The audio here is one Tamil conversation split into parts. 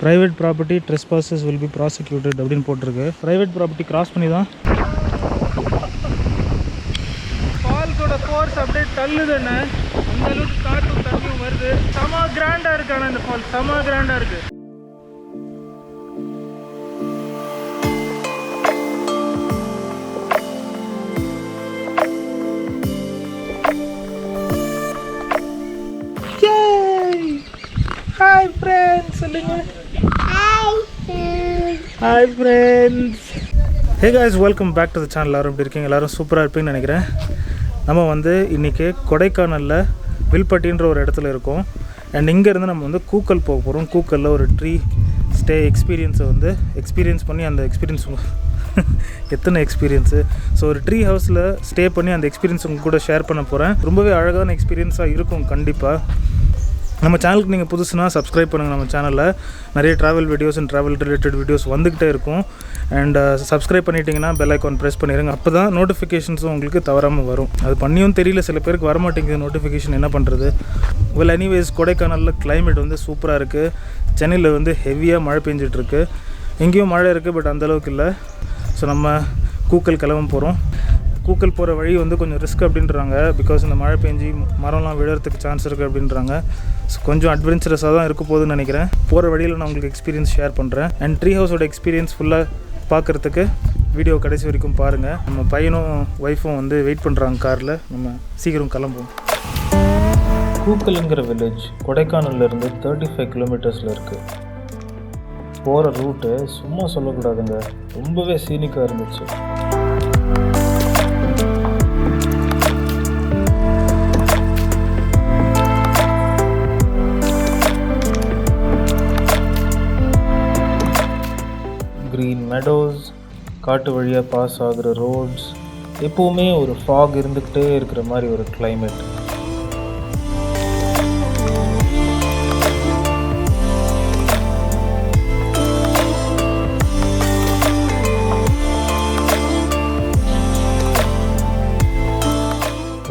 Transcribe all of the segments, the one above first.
Private property trespassers will be prosecuted அப்படின்னு போட்டிருக்கு. ப்ரைவேட் ப்ராப்பர்ட்டி கிராஸ் பண்ணி தான் ஃபால்ஸோட ஃபோர்ஸ் அப்படியே தள்ளுதுன்னு அந்த அளவுக்கு காற்றும் தண்ணியும் வருது. செம கிராண்டாக இருக்குது. ஆனால் இந்த ஃபால்ஸ் செம கிராண்டாக இருக்குது. ஹாய் ஃப்ரெண்ட்ஸ் சொல்லுங்க. Hi friends. Hey guys, welcome back to the channel. எல்லோரும் எப்படி இருக்கீங்க? எல்லோரும் சூப்பராக இருப்பீங்கன்னு நினைக்கிறேன். நம்ம வந்து இன்றைக்கி கொடைக்கானலில் வில்பட்டின்ற ஒரு இடத்துல இருக்கோம். அண்ட் இங்கேருந்து நம்ம வந்து கூக்கல் போக போகிறோம். கூக்கலில் ஒரு ட்ரீ ஸ்டே எக்ஸ்பீரியன்ஸை வந்து எக்ஸ்பீரியன்ஸ் பண்ணி அந்த எக்ஸ்பீரியன்ஸ் எத்தனை எக்ஸ்பீரியன்ஸு. ஸோ ஒரு ட்ரீ ஹவுஸில் ஸ்டே பண்ணி அந்த எக்ஸ்பீரியன்ஸ் உங்கள் கூட ஷேர் பண்ண போகிறேன். ரொம்பவே அழகான எக்ஸ்பீரியன்ஸாக இருக்கும் கண்டிப்பாக. நம்ம சேனலுக்கு நீங்கள் புதுசுனா சப்ஸ்கிரைப் பண்ணுங்கள். நம்ம சேனலில் நிறைய travel videos and travel related videos வந்துக்கிட்டே இருக்கும். அண்ட் சப்ஸ்கிரைப் பண்ணிட்டீங்கன்னா பெல் ஐக்கான் ப்ரெஸ் பண்ணிடுங்க. அப்போ தான் நோட்டிஃபிகேஷன்ஸும் உங்களுக்கு தவறாமல் வரும். அது பண்ணியும் தெரியல, சில பேருக்கு வரமாட்டேங்குது நோட்டிஃபிகேஷன், என்ன பண்ணுறது. வெல் எனிவேஸ், கொடைக்கானலில் கிளைமேட் வந்து சூப்பராக இருக்குது. சென்னையில் வந்து ஹெவியாக மழை பெஞ்சிட்ருக்கு. எங்கேயும் மழை இருக்குது, பட் அந்தளவுக்கு இல்லை. ஸோ நம்ம கூக்கல் கிளம்ப போகிறோம். கூக்கல் போகிற வழி வந்து கொஞ்சம் ரிஸ்க் அப்படின்றாங்க. பிகாஸ் இந்த மழை பெஞ்சி மரம்லாம் விழுறதுக்கு சான்ஸ் இருக்குது அப்படின்றாங்க. ஸோ கொஞ்சம் அட்வென்ச்சரஸாக தான் இருக்க போகுதுன்னு நினைக்கிறேன். போகிற வழியில் நான் உங்களுக்கு எக்ஸ்பீரியன்ஸ் ஷேர் பண்ணுறேன். அண்ட் ட்ரீ ஹவுஸோட எக்ஸ்பீரியன்ஸ் ஃபுல்லாக பார்க்குறதுக்கு வீடியோ கடைசி வரைக்கும் பாருங்கள். நம்ம பையனும் ஒய்ஃபும் வந்து வெயிட் பண்ணுறாங்க காரில். நம்ம சீக்கிரம் கிளம்புவோம். கூக்கலுங்கிற வில்லேஜ் கொடைக்கானல்லேருந்து 35 கிலோமீட்டர்ஸில் இருக்குது. போகிற ரூட்டு சும்மா சொல்லக்கூடாதுங்க, ரொம்பவே சீனிக்காக இருந்துச்சு. க்ரீன் மெடோஸ், காட்டு வழியாக பாஸ் ஆகிற ரோட்ஸ், எப்போவுமே ஒரு ஃபாக் இருந்துக்கிட்டே இருக்கிற மாதிரி ஒரு கிளைமேட்.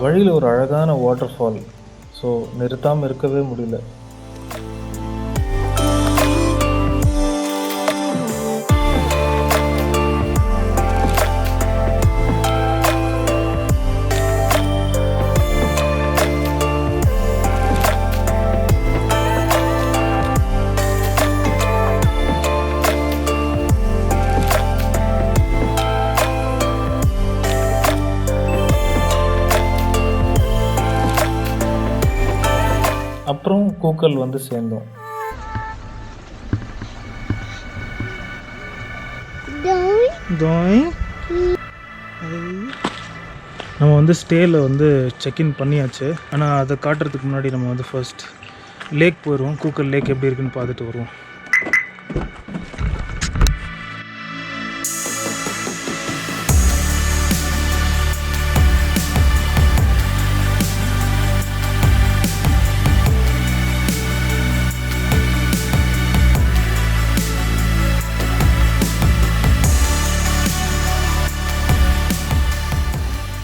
வழியில் ஒரு அழகான வாட்டர் ஃபால். ஸோ நிறுத்தாமல் இருக்கவே முடியல. அப்புறம் கூக்கல் வந்து சேர்ந்தோம். நம்ம வந்து ஸ்டேயில் வந்து செக்இன் பண்ணியாச்சு. ஆனால் அதை காட்டுறதுக்கு முன்னாடி நம்ம வந்து ஃபர்ஸ்ட் லேக் போயிடுவோம். கூக்கல் லேக் எப்படி இருக்குன்னு பார்த்துட்டு வருவோம்.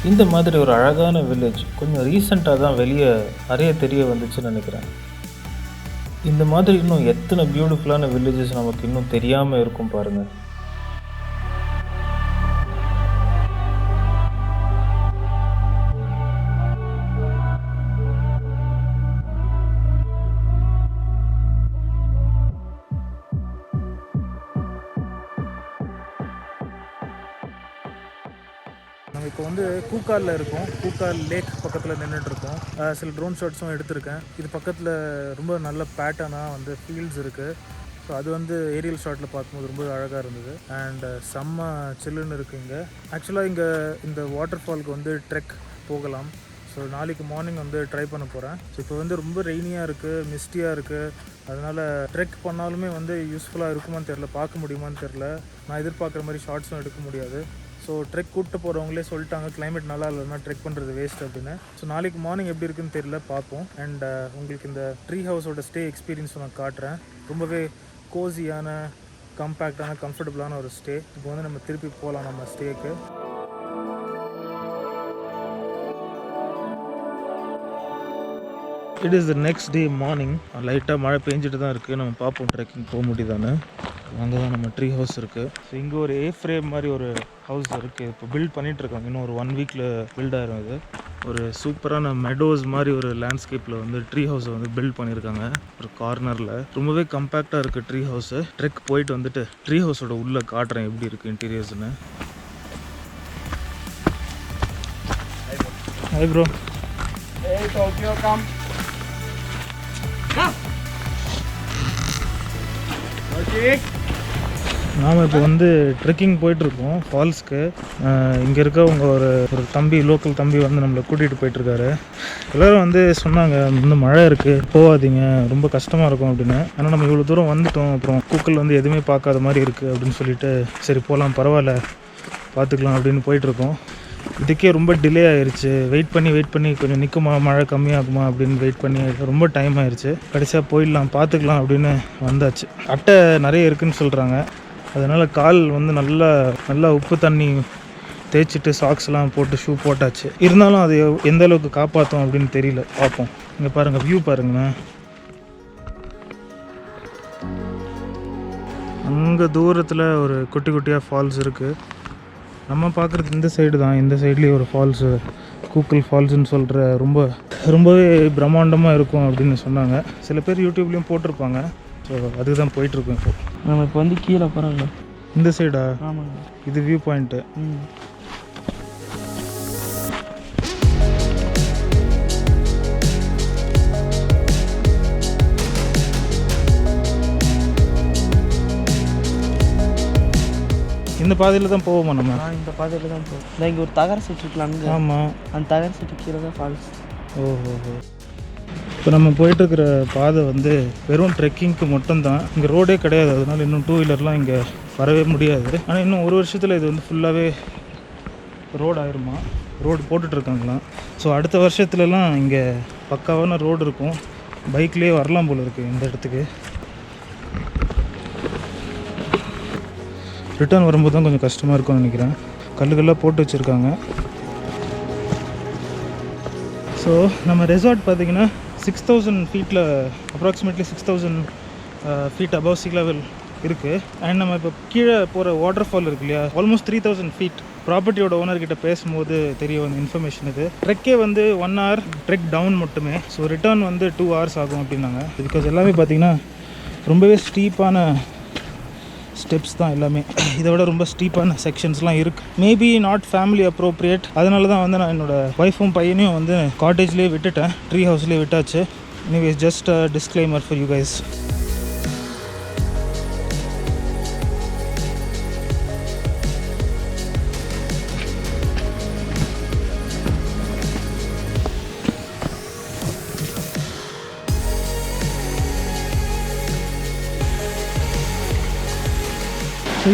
இந்த மாதிரி ஒரு அழகான வில்லேஜ் கொஞ்சம் ரீசெண்டாக தான் வெளியே நிறைய தெரிய வந்துச்சுன்னு நினைக்கிறேன். இந்த மாதிரி இன்னும் எத்தனை பியூட்டிஃபுல்லான வில்லேஜஸ் நமக்கு இன்னும் தெரியாமல் இருக்கும் பாருங்கள். நம்ம இப்போ வந்து கூக்காலில் இருக்கோம். கூக்கால் லேக் பக்கத்தில் நின்றுட்டுருக்கோம். சில ட்ரோன் ஷாட்ஸும் எடுத்திருக்கேன். இது பக்கத்தில் ரொம்ப நல்ல பேட்டர்னாக வந்து ஃபீல்ட்ஸ் இருக்குது. ஸோ அது வந்து ஏரியல் ஷாட்டில் பார்க்கும்போது ரொம்ப அழகாக இருந்தது. அண்ட் செம்ம சில்லுன்னு இருக்குது இங்கே. ஆக்சுவலாக இங்கே இந்த வாட்டர் ஃபாலுக்கு வந்து ட்ரெக் போகலாம். ஸோ நாளைக்கு மார்னிங் வந்து ட்ரை பண்ண போகிறேன். ஸோ இப்போ வந்து ரொம்ப ரெய்னியாக இருக்குது, மிஸ்டியாக இருக்குது. அதனால் ட்ரெக் பண்ணாலுமே வந்து யூஸ்ஃபுல்லாக இருக்குமான்னு தெரில, பார்க்க முடியுமான்னு தெரில. நான் எதிர்பார்க்குற மாதிரி ஷார்ட்ஸும் எடுக்க முடியாது. ஸோ ட்ரெக் கூப்பிட்டு போகிறவங்களே சொல்லிட்டாங்க கிளைமேட் நல்லா இல்லைன்னா ட்ரெக் பண்ணுறது வேஸ்ட் அப்படின்னு. ஸோ நாளைக்கு மார்னிங் எப்படி இருக்குன்னு தெரியல, பார்ப்போம். அண்ட் உங்களுக்கு இந்த ட்ரீ ஹவுஸோட ஸ்டே எக்ஸ்பீரியன்ஸ் நான் காட்டுறேன். ரொம்பவே கோசியான, கம்பேக்டான, கம்ஃபர்டபுளான ஒரு ஸ்டே. இப்போ வந்து நம்ம திருப்பி போகலாம் நம்ம ஸ்டேக்கு. It is the next day morning. லைட்டாக மழை பெஞ்சிட்டு தான் இருக்குது. நம்ம பார்ப்போம் ட்ரெக்கிங் போக முடியுதானே. அங்கே தான் நம்ம ட்ரீ ஹவுஸ் இருக்குது. ஸோ இங்கே ஒரு ஃப்ரேம் மாதிரி ஒரு ஹவுஸ் இருக்குது. இப்போ பில்ட் பண்ணிகிட்ருக்காங்க. இன்னும் ஒரு 1 வீக்கில் பில்ட் ஆகிரும். இது ஒரு சூப்பரான மெடோஸ் மாதிரி ஒரு லேண்ட்ஸ்கேப்பில் வந்து ட்ரீ ஹவுஸை வந்து பில்ட் பண்ணியிருக்காங்க. ஒரு கார்னரில் ரொம்பவே கம்பேக்டாக இருக்குது ட்ரீ ஹவுஸு. ட்ரெக் போயிட்டு வந்துட்டு ட்ரீ ஹவுஸோட உள்ளே காட்டுறேன் எப்படி இருக்குது இன்டீரியர்ஸ்னு. Hi bro. நாம் இப்போ வந்து ட்ரெக்கிங் போயிட்டுருக்கோம் ஃபால்ஸ்க்கு. இங்கே இருக்கவங்க ஒரு தம்பி, லோக்கல் தம்பி வந்து நம்மளை கூட்டிகிட்டு போயிட்டுருக்காரு. எல்லோரும் வந்து சொன்னாங்க வந்து மழை இருக்குது போகாதீங்க, ரொம்ப கஷ்டமாக இருக்கும் அப்படின்னு. ஆனால் நம்ம இவ்வளோ தூரம் வந்துட்டோம், அப்புறம் கூக்கல் வந்து எதுவுமே பார்க்காத மாதிரி இருக்குது அப்படின்னு சொல்லிட்டு சரி போகலாம், பரவாயில்ல பார்த்துக்கலாம் அப்படின்னு போயிட்டுருக்கோம். இதுக்கே ரொம்ப டிலே ஆயிடுச்சு. வெயிட் பண்ணி கொஞ்சம் நிற்குமா, மழை கம்மியாகுமா அப்படின்னு வெயிட் பண்ணி ரொம்ப டைம் ஆயிடுச்சு. கடைசியாக போயிடலாம் பார்த்துக்கலாம் அப்படின்னு வந்தாச்சு. அட்டை நிறைய இருக்குதுன்னு சொல்கிறாங்க. அதனால் கால் வந்து நல்லா உப்பு தண்ணி தேய்ச்சிட்டு சாக்ஸ்லாம் போட்டு ஷூ போட்டாச்சு. இருந்தாலும் அது எந்த அளவுக்கு காப்பாற்றும் அப்படின்னு தெரியல. பார்ப்போம். இங்கே பாருங்கள், வியூ பாருங்கண்ணா. அங்கே தூரத்தில் ஒரு குட்டி குட்டியாக ஃபால்ஸ் இருக்குது. நம்ம பார்க்குறது இந்த சைடு தான். இந்த சைட்லேயே ஒரு ஃபால்ஸு, கூக்கல் ஃபால்ஸுன்னு சொல்கிற ரொம்பவே பிரம்மாண்டமாக இருக்கும் அப்படின்னு சொன்னாங்க. சில பேர் யூடியூப்லேயும் போட்டிருப்பாங்க. ஸோ அதுக்கு தான் போயிட்டுருக்கோம். இப்போ நம்ம இப்போ வந்து கீழே போகிறோம்ல இந்த சைடா? ஆமாங்க, இது வியூ பாயிண்ட்டு. இந்த பாதையில் தான் போவோமா நம்ம? இந்த பாதையில் தான் போவோம். இல்லை, இங்கே ஒரு தகர செட்டு இருக்குல்ல அங்கே. ஆமாம், அந்த தகர செட்டு கீழே தான் ஃபால்ஸ். ஓஹோ. இப்போ நம்ம போயிட்டுருக்கிற பாதை வந்து வெறும் ட்ரெக்கிங்க்கு மட்டும்தான். இங்கே ரோடே கிடையாது. அதனால் இன்னும் 2 வீலர்லாம் இங்கே வரவே முடியாது. ஆனால் இன்னும் 1 வருஷத்தில் இது வந்து ஃபுல்லாகவே ரோடு ஆயிருமா. ரோடு போட்டுட்ருக்காங்களாம். ஸோ அடுத்த வருஷத்துலலாம் இங்கே பக்காவான ரோடு இருக்கும். பைக்லேயே வரலாம் போல் இருக்குது இந்த இடத்துக்கு. ரிட்டர்ன் வரும்போது தான் கொஞ்சம் கஷ்டமாக இருக்கும்னு நினைக்கிறேன். கல்லுகள்லாம் போட்டு வச்சுருக்காங்க. ஸோ நம்ம ரெசார்ட் பார்த்திங்கன்னா 6000 ஃபீட்டில், approximately 6000 feet above sea level இருக்குது. அண்ட் நம்ம இப்போ கீழே போகிற வாட்டர் ஃபால் இருக்கு இல்லையா, ஆல்மோஸ்ட் 3000 ஃபீட். ப்ராப்பர்ட்டியோட ஓனர்கிட்ட பேசும்போது தெரிய வந்த இன்ஃபர்மேஷன் இது. ட்ரெக்கே வந்து 1 hour ட்ரெக் டவுன் மட்டுமே. ஸோ ரிட்டர்ன் வந்து 2 hours ஆகும் அப்படின்னாங்க. பிகாஸ் எல்லாமே பார்த்திங்கன்னா ரொம்பவே ஸ்டீப்பான ஸ்டெப்ஸ் தான் எல்லாமே. இதை விட ரொம்ப ஸ்டீப்பான செக்ஷன்ஸ்லாம் இருக்குது. Maybe not family appropriate. அதனால தான் வந்து நான் என்னோடய ஒய்ஃபும் பையனையும் வந்து காட்டேஜ்லேயே விட்டுட்டேன், ட்ரீ ஹவுஸ்லேயே விட்டாச்சு. Anyways, just a disclaimer for you guys.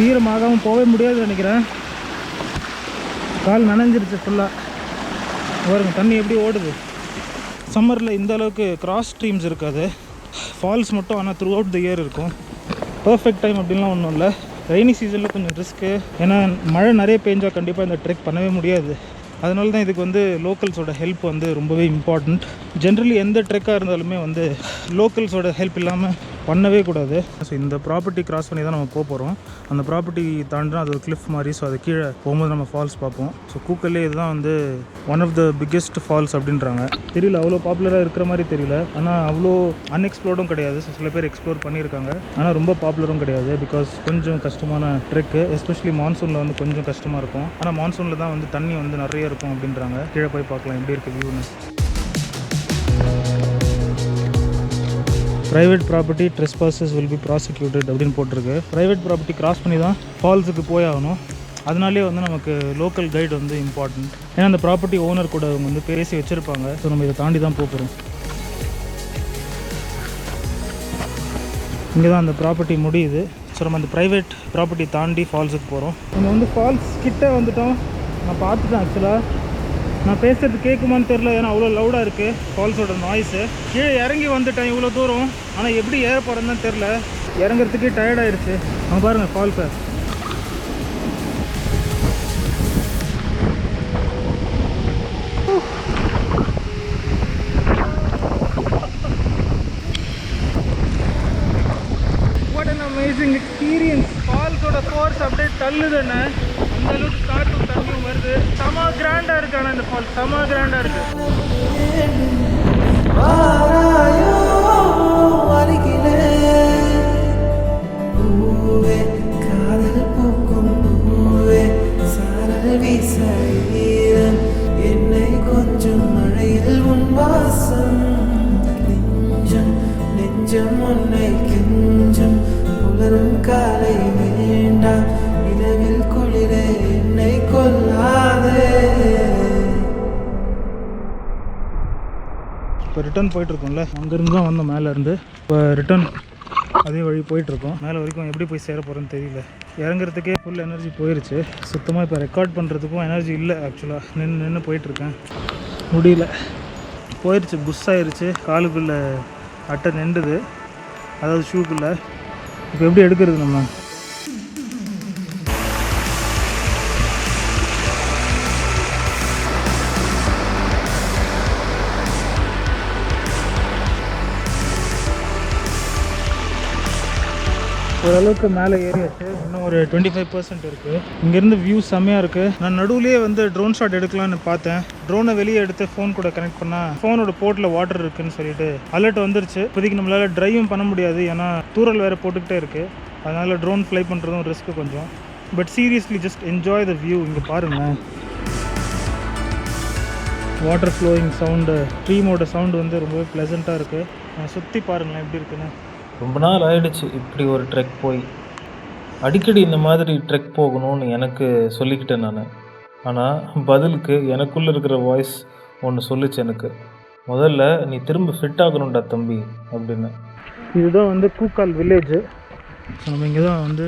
ஈரமாகவும் போகவே முடியாதுன்னு நினைக்கிறேன். கால் நனைஞ்சிருச்சு ஃபுல்லாக. பாருங்க தண்ணி எப்படி ஓடுது. சம்மரில் இந்த அளவுக்கு கிராஸ் ஸ்ட்ரீம்ஸ் இருக்காது. ஃபால்ஸ் மட்டும் ஆனால் த்ரூ அவுட் த இயர் இருக்கும். பர்ஃபெக்ட் டைம் அப்படின்லாம் ஒன்றும் இல்லை. ரெய்னி சீசனில் கொஞ்சம் ரிஸ்க்கு. ஏன்னா மழை நிறைய பெஞ்சால் கண்டிப்பாக இந்த ட்ரெக் பண்ணவே முடியாது. அதனால தான் இதுக்கு வந்து லோக்கல்ஸோட ஹெல்ப் வந்து ரொம்பவே இம்பார்ட்டண்ட். ஜென்ரலி எந்த ட்ரெக்காக இருந்தாலுமே வந்து லோக்கல்ஸோட ஹெல்ப் இல்லாமல் பண்ணவே கூடாது. ஸோ இந்த ப்ராப்பர்ட்டி கிராஸ் பண்ணி தான் நம்ம போக போகிறோம். அந்த ப்ராப்பர்ட்டி தாண்டினா அது ஒரு கிளிஃப் மாதிரி. ஸோ அது கீழே போகும்போது நம்ம ஃபால்ஸ் பார்ப்போம். ஸோ கூக்கல்லே இதுதான் வந்து one of the biggest falls அப்படின்றாங்க. தெரியல, அவ்வளோ பாப்புலராக இருக்கிற மாதிரி தெரியல. ஆனால் அவ்வளோ அன்எக்ஸ்ப்ளோர்டும் கிடையாது. ஸோ சில பேர் எக்ஸ்ப்ளோர் பண்ணியிருக்காங்க. ஆனால் ரொம்ப பாப்புலரும் கிடையாது. பிகாஸ் கொஞ்சம் கஷ்டமான ட்ரெக்கு. எஸ்பெஷலி மான்சூனில் வந்து கொஞ்சம் கஷ்டமாக இருக்கும். ஆனால் மான்சூனில் தான் வந்து தண்ணி வந்து நிறைய இருக்கும் அப்படின்றாங்க. கீழே போய் பார்க்கலாம் எப்படி இருக்குது வியூன்னு. Private property trespassers will be prosecuted அப்படின்னு போட்டிருக்கு. ப்ரைவேட் ப்ராப்பர்ட்டி கிராஸ் பண்ணி தான் ஃபால்ஸுக்கு போய் ஆகணும். அதனாலே வந்து நமக்கு லோக்கல் கைடு வந்து இம்பார்ட்டண்ட். ஏன்னா அந்த ப்ராப்பர்ட்டி ஓனர் கூட அவங்க வந்து பேசி வச்சுருப்பாங்க. ஸோ நம்ம இதை தாண்டி தான் போகிறோம். இங்கே தான் அந்த ப்ராப்பர்ட்டி முடியுது. ஸோ நம்ம அந்த ப்ரைவேட் ப்ராப்பர்ட்டி தாண்டி ஃபால்ஸுக்கு போகிறோம். நம்ம வந்து ஃபால்ஸ் கிட்டே வந்துட்டோம். நான் பார்த்துட்டேன். ஆக்சுவலாக நான் பேசுகிறது கேட்குமான்னு தெரில, ஏன்னா அவ்வளோ லவுடாக இருக்குது ஃபால்ஸோட நாய்ஸு. கீழே இறங்கி வந்துட்டேன் இவ்வளோ தூரம். ஆனால் எப்படி ஏற போகிறேன்னு தான் தெரில. இறங்குறதுக்கே டயர்டாயிடுச்சு. அவங்க பாருங்கள் ஃபால்ஸை. Amazing experience. ஃபால்ஸோட ஃபோர்ஸ் அப்படியே தள்ளுதுன்னு அந்த அளவுக்கு காற்றும் தண்ணியும் வருது. செம கிராண்டாக இருக்கு. ஆனால் இந்த ஃபால்ஸ் செம கிராண்டாக இருக்கு. என்னை கொஞ்சம் மழையில் உன் வாசம் நெஞ்சம் நெஞ்சம் உன்னை கெஞ்சம் உலரும் காலை வேண்டாம் இரவில் குளிரே என்னை கொல்லாதே. இப்போ ரிட்டர்ன் போயிட்டுருக்கோம்ல, அங்கேருந்து தான் வந்தோம் மேலேருந்து. இப்போ ரிட்டர்ன் அதே வழி போயிட்டுருக்கோம். மேலே வரைக்கும் எப்படி போய் சேர போகிறோன்னு தெரியல. இறங்குறதுக்கே ஃபுல் எனர்ஜி போயிடுச்சு. சுத்தமாக இப்போ ரெக்கார்ட் பண்ணுறதுக்கும் எனர்ஜி இல்லை. ஆக்சுவலாக நின்று போயிட்டுருக்கேன், முடியல, போயிடுச்சு, புஷ் ஆயிடுச்சு. காலுக்குள்ளே அட்டை நின்றுது, அதாவது ஷூக்குள்ளே. இப்போ எப்படி எடுக்கிறது நம்ம? ஓரளவுக்கு மேலே ஏறியாச்சு. இன்னும் ஒரு 25% இருக்குது. இங்கேருந்து வியூ செம்மையாக இருக்குது. நான் நடுவுலேயே வந்து ட்ரோன் ஷாட் எடுக்கலான்னு பார்த்தேன். ட்ரோனை வெளியே எடுத்து ஃபோன் கூட கனெக்ட் பண்ணால் ஃபோனோட போர்ட்டில் வாட்டர் இருக்குதுன்னு சொல்லிட்டு அலர்ட் வந்துருச்சு. இப்போதைக்கு நம்மளால் ட்ரைவும் பண்ண முடியாது, ஏன்னா தூரல் வேறு போட்டுக்கிட்டே இருக்குது. அதனால் ட்ரோன் ஃப்ளை பண்ணுறதும் ரிஸ்க்கு கொஞ்சம். But seriously just enjoy the view. இங்கே பாருங்கள், வாட்டர் ஃப்ளோயிங் சவுண்டு, ஸ்ட்ரீமோட சவுண்டு வந்து ரொம்பவே ப்ளசண்ட்டாக இருக்குது. சுற்றி பாருங்களேன் எப்படி இருக்குன்னு. ரொம்ப நாள் ஆயிடுச்சு இப்படி ஒரு ட்ரெக் போய். அடிக்கடி இந்த மாதிரி ட்ரெக் போகணும்னு எனக்கு சொல்லிக்கிட்டேன் நான். ஆனால் பதிலுக்கு எனக்குள்ளே இருக்கிற வாய்ஸ் ஒன்று சொல்லிச்சு எனக்கு, முதல்ல நீ திரும்ப ஃபிட் ஆகணும்டா தம்பி அப்படின்னு. இதுதான் வந்து கூக்கால் வில்லேஜு. நம்ம இங்கே தான் வந்து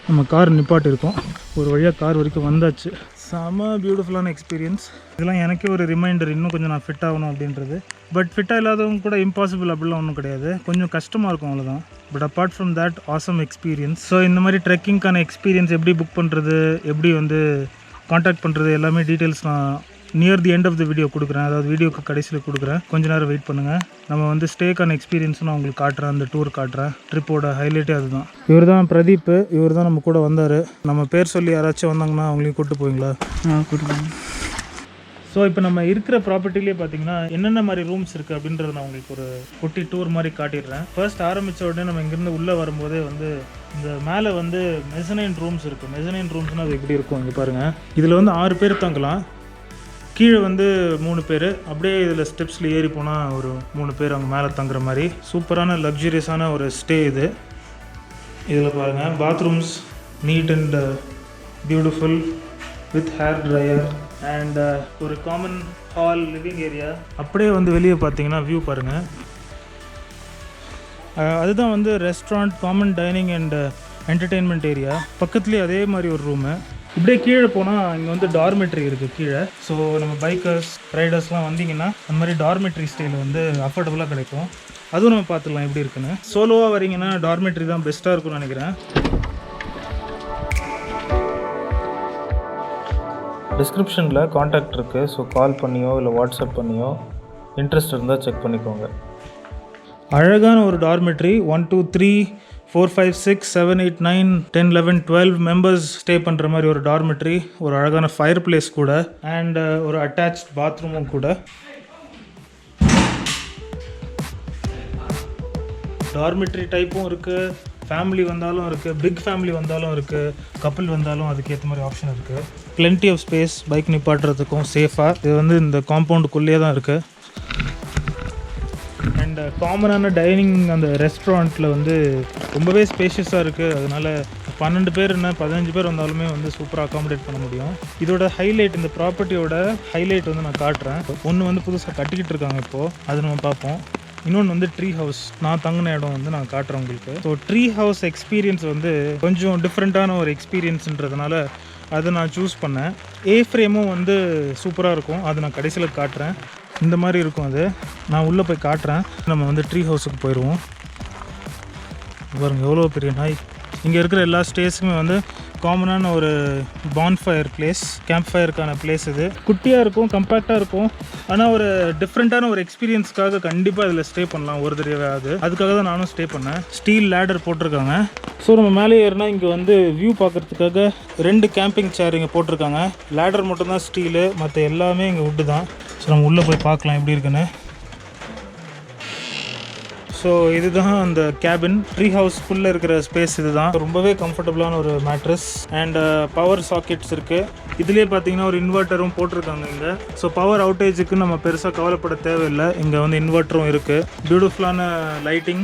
நம்ம கார் நிப்பாட்டியிருக்கோம். ஒரு வழியாக கார் வரைக்கும் வந்தாச்சு. செம பியூட்டிஃபுல்லான எக்ஸ்பீரியன்ஸ். இதெல்லாம் எனக்கே ஒரு ரிமைண்டர், இன்னும் கொஞ்சம் நான் ஃபிட் ஆகணும் அப்படின்றது. பட் ஃபிட்டாக இல்லாதவங்க கூட இம்பாசிபிள் அப்படிலாம் ஒன்றும் கிடையாது, கொஞ்சம் கஷ்டமாக இருக்கும் அவ்வளோதான். But apart from that awesome experience. So இந்த மாதிரி ட்ரெக்கிங்க்கான எக்ஸ்பீரியன்ஸ் எப்படி புக் பண்ணுறது, எப்படி வந்து காண்டாக்ட் பண்ணுறது, எல்லாமே டீட்டெயில்ஸ் நான் near the end of the video கொடுக்குறேன். அதாவது வீடியோக்கு கடைசியில் கொடுக்குறேன். கொஞ்சம் நேரம் வெயிட் பண்ணுங்கள். நம்ம வந்து ஸ்டேக்கான எக்ஸ்பீரியன்ஸும் நான் உங்களுக்கு காட்டுறேன், அந்த டூர் காட்டுறேன். ட்ரிப்போட ஹைலைட்டே அதுதான். இவர் தான் பிரதீப், இவர் தான் நம்ம கூட வந்தார். நம்ம பேர் சொல்லி யாராச்சும் வந்தாங்கன்னா அவங்களையும் கூப்பிட்டு போவீங்களா? கூப்பிட்டு போங்க. ஸோ இப்போ நம்ம இருக்கிற ப்ராப்பர்ட்டிலே பார்த்தீங்கன்னா என்னென்ன மாதிரி ரூம்ஸ் இருக்குது அப்படின்றத நான் உங்களுக்கு ஒரு குட்டி டூர் மாதிரி காட்டிடுறேன். ஃபர்ஸ்ட் ஆரம்பித்த உடனே நம்ம இங்கேருந்து உள்ளே வரும்போதே வந்து இந்த மேலே வந்து மெசனைன் ரூம்ஸ் இருக்குது. மெசனைன் ரூம்ஸ்னால் அது எப்படி இருக்கும் இங்கே பாருங்கள். இதில் வந்து 6 பேர் தங்கலாம். கீழே வந்து 3 பேர், அப்படியே இதில் ஸ்டெப்ஸில் ஏறி போனால் ஒரு 3 பேர் அவங்க மேலே தங்குற மாதிரி சூப்பரான லக்ஸுரியஸான ஒரு ஸ்டே இது. இதில் பாருங்கள், bathrooms neat and beautiful with hair dryer and ஒரு காமன் ஹால், லிவிங் ஏரியா. அப்படியே வந்து வெளியே பார்த்தீங்கன்னா வியூ பாருங்கள். அதுதான் வந்து restaurant, common dining and entertainment area. பக்கத்துலேயே அதே மாதிரி ஒரு ரூமு. இப்படியே கீழே போனால் இங்கே வந்து டார்மெட்ரி இருக்குது கீழே. ஸோ நம்ம பைக்கர்ஸ், ரைடர்ஸ்லாம் வந்தீங்கன்னா அந்த மாதிரி டார்மெட்ரி ஸ்டைல் வந்து அஃபோர்டபுளாக கிடைக்கும். அதுவும் நம்ம பார்த்துக்கலாம் எப்படி இருக்குன்னு. சோலோவாக வரீங்கன்னா டார்மெட்ரி தான் பெஸ்ட்டாக இருக்கும்னு நினைக்கிறேன். டிஸ்கிரிப்ஷனில் காண்டாக்ட் இருக்குது. ஸோ கால் பண்ணியோ இல்லை வாட்ஸ்அப் பண்ணியோ இன்ட்ரெஸ்ட் இருந்தால் செக் பண்ணிக்கோங்க. அழகான ஒரு டார்மெட்ரி. 1 2 3 4 5 6 7 8 9 10 11 12 மெம்பர்ஸ் ஸ்டே பண்ணுற மாதிரி ஒரு டார்மெட்ரி. ஒரு அழகான ஃபயர் பிளேஸ் கூட அண்ட் ஒரு அட்டாச் பாத்ரூமும் கூட. டார்மெட்ரி டைப்பும் இருக்குது, ஃபேமிலி வந்தாலும் இருக்குது, பிக் ஃபேமிலி வந்தாலும் இருக்குது, கப்பிள் வந்தாலும் அதுக்கேற்ற மாதிரி ஆப்ஷன் இருக்குது. பிளென்டி ஆஃப் ஸ்பேஸ் பைக் நிப்பாட்டுறதுக்கும் சேஃபாக. இது வந்து இந்த காம்பவுண்டுக்குள்ளேயே தான் இருக்குது. அண்ட் காமனான டைனிங் அந்த ரெஸ்டாரண்ட்டில் வந்து ரொம்பவே ஸ்பேஷியஸாக இருக்குது. அதனால் 12 பேர் என்ன 15 பேர் வந்தாலுமே வந்து சூப்பராக அகாமடேட் பண்ண முடியும். இதோட ஹைலைட், இந்த ப்ராப்பர்ட்டியோட ஹைலைட் வந்து நான் காட்டுறேன். ஒன்று வந்து புதுசாக கட்டிக்கிட்டு இருக்காங்க இப்போது, அது நம்ம பார்ப்போம். இன்னொன்று வந்து ட்ரீ ஹவுஸ், நான் தங்கின இடம் வந்து நான் காட்டுறேன் உங்களுக்கு. ஸோ ட்ரீ ஹவுஸ் எக்ஸ்பீரியன்ஸ் வந்து கொஞ்சம் டிஃப்ரெண்ட்டான ஒரு எக்ஸ்பீரியன்ஸுன்றதுனால அதை நான் சூஸ் பண்ணேன். ஏ ஃப்ரேமும் வந்து சூப்பராக இருக்கும், அது நான் கடைசியில் காட்டுறேன். இந்த மாதிரி இருக்கும் அது, நான் உள்ளே போய் காட்டுறேன். நம்ம வந்து ட்ரீ ஹவுஸுக்கு போயிடுவோம். பாருங்க எவ்வளோ பெரிய நாய். இங்கே இருக்கிற எல்லா ஸ்டேஸுக்குமே வந்து காமனான ஒரு பான்ஃபயர் பிளேஸ், கேம்ப் ஃபயருக்கான பிளேஸ். இது குட்டியாக இருக்கும், கம்பேக்டாக இருக்கும். ஆனால் ஒரு டிஃப்ரெண்ட்டான ஒரு எக்ஸ்பீரியன்ஸ்க்காக கண்டிப்பாக இதில் ஸ்டே பண்ணலாம் ஒரு தடவை. அதுக்காக தான் நானும் ஸ்டே பண்ணேன். ஸ்டீல் லேடர் போட்டிருக்காங்க. ஸோ நம்ம மேலே ஏறினா இங்கே வந்து வியூ பார்க்குறதுக்காக 2 கேம்பிங் சேர் இங்கே போட்டிருக்காங்க. லேடர் மட்டும்தான் ஸ்டீலு, மற்ற எல்லாமே இங்கே வுட்டு தான். ஸோ நம்ம உள்ளே போய் பார்க்கலாம் எப்படி இருக்குன்னு. ஸோ இதுதான் அந்த கேபின். ட்ரீ ஹவுஸ் ஃபுல்லாக இருக்கிற ஸ்பேஸ் இது தான். ரொம்பவே கம்ஃபர்டபுளான ஒரு மேட்ரஸ் அண்ட் பவர் சாக்கெட்ஸ் இருக்குது. இதுலேயே பார்த்தீங்கன்னா ஒரு இன்வெர்ட்டரும் போட்டிருக்காங்க இங்கே. ஸோ பவர் அவுட்டேஜுக்கு நம்ம பெருசாக கவலைப்பட தேவையில்லை. இங்கே வந்து இன்வெர்ட்டரும் இருக்குது. பியூட்டிஃபுல்லான லைட்டிங்,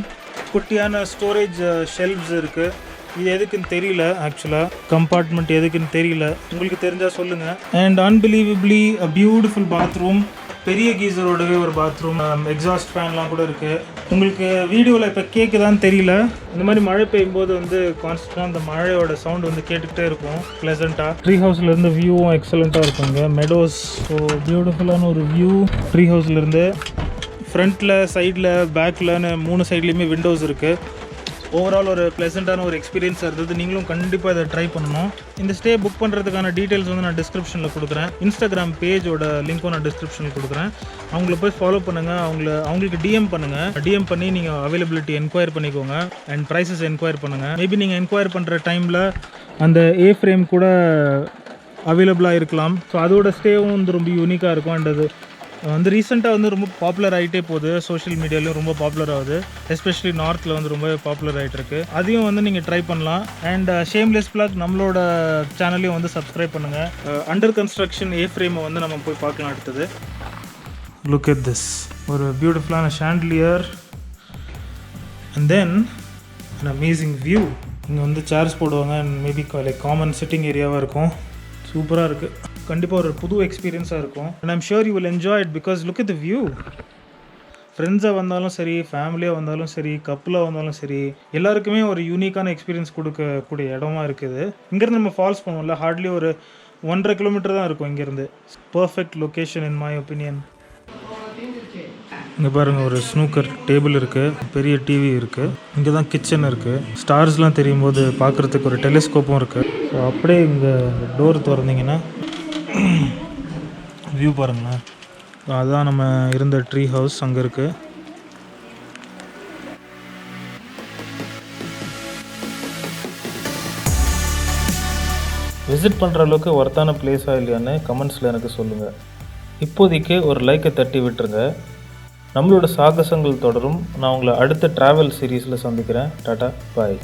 குட்டியான ஸ்டோரேஜ் ஷெல்ஃப்ஸ் இருக்குது. இது எதுக்குன்னு தெரியல, ஆக்சுவலாக கம்பார்ட்மெண்ட் எதுக்குன்னு தெரியல. உங்களுக்கு தெரிஞ்சால் சொல்லுங்கள். And unbelievably a beautiful bathroom. பெரிய கீசரோடவே ஒரு பாத்ரூம், எக்ஸாஸ்ட் ஃபேன்லாம் கூட இருக்குது. உங்களுக்கு வீடியோவில் இப்போ கேட்குதான்னு தெரியல. இந்த மாதிரி மழை பெய்யும் போது வந்து கான்ஸ்டன்ட்டாக அந்த மழையோட சவுண்ட் வந்து கேட்டுக்கிட்டே இருக்கும் ப்ளசண்ட்டாக. ட்ரீ ஹவுஸ்லேருந்து வியூவும் எக்ஸலண்ட்டாக இருக்குங்க. மெடோஸ், ஸோ பியூட்டிஃபுல்லான ஒரு வியூ ட்ரீ ஹவுஸ்லேருந்து. ஃப்ரண்ட்டில், சைடில், பேக்கில்னு 3 சைட்லேயுமே விண்டோஸ் இருக்குது. ஓவரால் ஒரு ப்ளசண்ட்டான ஒரு எக்ஸ்பீரியன்ஸாக இருந்தது. நீங்களும் கண்டிப்பாக இதை ட்ரை பண்ணணும். இந்த ஸ்டே புக் பண்ணுறதுக்கான டீட்டெயில்ஸ் வந்து நான் டிஸ்கிரிப்ஷனில் கொடுக்குறேன். இன்ஸ்டாகிராம் பேஜோட லிங்க்கும் நான் டிஸ்கிரிப்ஷனில் கொடுக்குறேன். அவங்கள போய் ஃபாலோ பண்ணுங்கள். அவங்களுக்கு டிஎம் பண்ணுங்கள். டிஎம் பண்ணி நீங்கள் அவைலபிலிட்டி என்கொயர் பண்ணிக்கோங்க அண்ட் ப்ரைஸஸ் என்கொயர் பண்ணுங்கள். மேபி நீங்கள் என்கொயர் பண்ணுற டைமில் அந்த ஏ ஃப்ரேம் கூட அவைலபிளாக இருக்கலாம். ஸோ அதோட ஸ்டேவும் வந்து ரொம்ப யூனிக்காக இருக்கும். அண்ட் அது வந்து ரீசெண்டாக வந்து ரொம்ப பாப்புலர் ஆகிட்டே போகுது. சோஷியல் மீடியாலையும் ரொம்ப பாப்புலர் ஆகுது. எஸ்பெஷலி நார்த்தில் வந்து ரொம்ப பாப்புலர் ஆகிட்டுருக்கு. அதையும் வந்து நீங்கள் ட்ரை பண்ணலாம். அண்ட் ஷேம்லெஸ் பிளாக் நம்மளோட சேனலையும் வந்து சப்ஸ்கிரைப் பண்ணுங்கள். அண்டர் கன்ஸ்ட்ரக்ஷன் ஏ ஃப்ரேமை வந்து நம்ம போய் பார்க்கலாம் அடுத்தது. லுக் அட் திஸ், ஒரு பியூட்டிஃபுல்லான chandelier and then an amazing view. இங்கே வந்து சேர்ஸ் போடுவாங்க and maybe like common sitting ஏரியாவாக இருக்கும். சூப்பராக இருக்குது. கண்டிப்பாக ஒரு புது எக்ஸ்பீரியன்ஸாக இருக்கும். And I'm sure you will enjoy it because look at the view. ஃப்ரெண்ட்ஸாக வந்தாலும் சரி, ஃபேமிலியாக வந்தாலும் சரி, கப்புளாக வந்தாலும் சரி, எல்லாருக்குமே ஒரு யூனிக்கான எக்ஸ்பீரியன்ஸ் கொடுக்கக்கூடிய இடமா இருக்குது. இங்கேருந்து நம்ம ஃபால்ஸ் போனோம்ல, ஹார்ட்லி ஒரு 1.5 கிலோமீட்டர் தான் இருக்கும் இங்கேருந்து. Perfect location in my opinion. இங்கே பாருங்கள், ஒரு ஸ்னூக்கர் டேபிள் இருக்குது, பெரிய டிவி இருக்குது. இங்கே தான் கிச்சன் இருக்குது. ஸ்டார்ஸ்லாம் தெரியும் போது பார்க்குறதுக்கு ஒரு டெலிஸ்கோப்பும் இருக்குது. ஸோ அப்படியே இங்கே டோர் திறந்தீங்கன்னா வியூ பாருங்களேன். அதுதான் நம்ம இருந்த ட்ரீ ஹவுஸ் அங்கே இருக்குது. விசிட் பண்ணுற அளவுக்கு ஒர்த்தான பிளேஸாக இல்லையான்னு கமெண்ட்ஸில் எனக்கு சொல்லுங்கள். இப்போதைக்கு ஒரு லைக்கை தட்டி விட்டுருங்க. நம்மளோட சாகசங்கள் தொடரும். நான் உங்களை அடுத்த ட்ராவல் சீரீஸில் சந்திக்கிறேன். டாடா, பாய்.